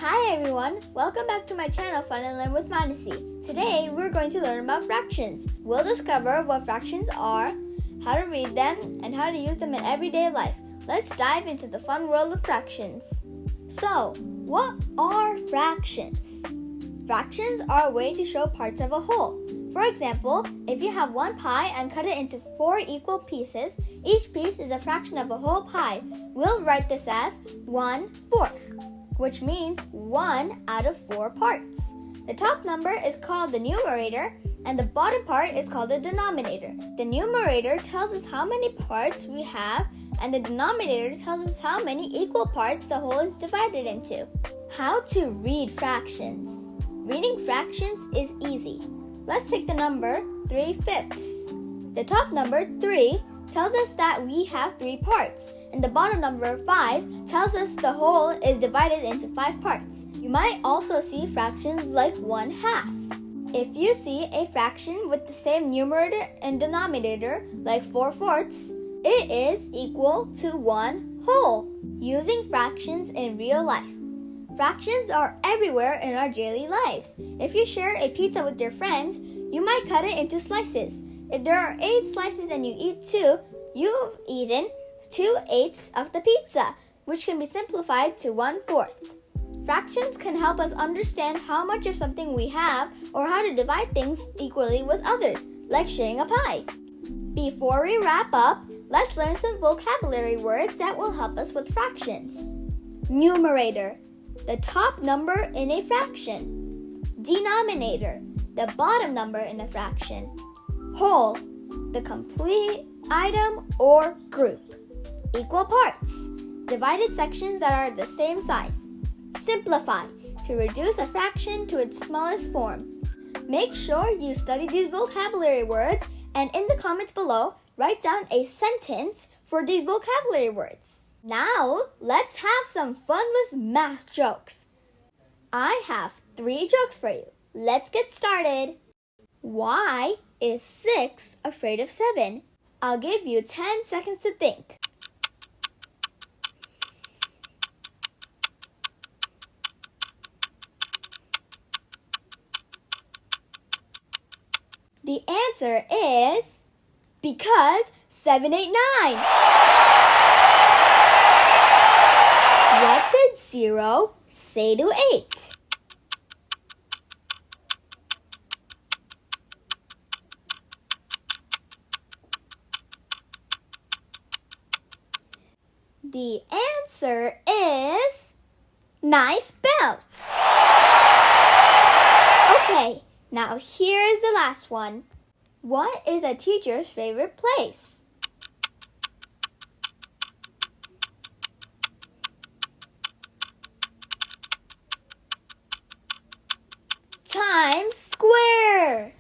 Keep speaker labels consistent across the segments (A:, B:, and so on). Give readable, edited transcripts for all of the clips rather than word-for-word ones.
A: Hi everyone, welcome back to my channel Fun and Learn with Manasi. Today we're going to learn about fractions. We'll discover what fractions are, how to read them, and how to use them in everyday life. Let's dive into the fun world of fractions. So, what are fractions? Fractions are a way to show parts of a whole. For example, if you have one pie and cut it into 4 equal pieces, each piece is a fraction of a whole pie. We'll write this as 1/4, which means 1 out of 4 parts. The top number is called the numerator, and the bottom part is called the denominator. The numerator tells us how many parts we have, and the denominator tells us how many equal parts the whole is divided into. How to read fractions. Reading fractions is easy. Let's take the number 3/5. The top number 3 tells us that we have 3 parts, and the bottom number 5 tells us the whole is divided into 5 parts. You might also see fractions like 1/2. If you see a fraction with the same numerator and denominator, like 4/4, it is equal to 1 whole. Using fractions in real life. Fractions are everywhere in our daily lives. If you share a pizza with your friends, you might cut it into slices. If there are 8 slices and you eat 2, you've eaten 2/8 of the pizza, which can be simplified to 1/4. Fractions can help us understand how much of something we have or how to divide things equally with others, like sharing a pie. Before we wrap up, let's learn some vocabulary words that will help us with fractions. Numerator, the top number in a fraction. Denominator, the bottom number in a fraction. Whole, the complete item or group. Equal parts, divided sections that are the same size. Simplify, to reduce a fraction to its smallest form. Make sure you study these vocabulary words, and in the comments below, write down a sentence for these vocabulary words. Now, let's have some fun with math jokes. I have 3 jokes for you. Let's get started. Why is 6 afraid of 7? I'll give you 10 seconds to think. The answer is because 7, 8, 9. What did 0 say to 8? The answer is nice belt. Okay, now here's the last one. What is a teacher's favorite place? Times Square.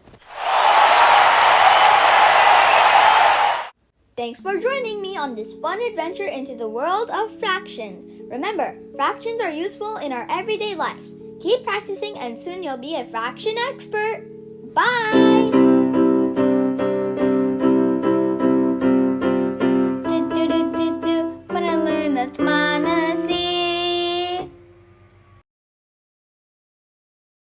A: Thanks for joining me on this fun adventure into the world of fractions. Remember, fractions are useful in our everyday lives. Keep practicing and soon you'll be a fraction expert. Bye!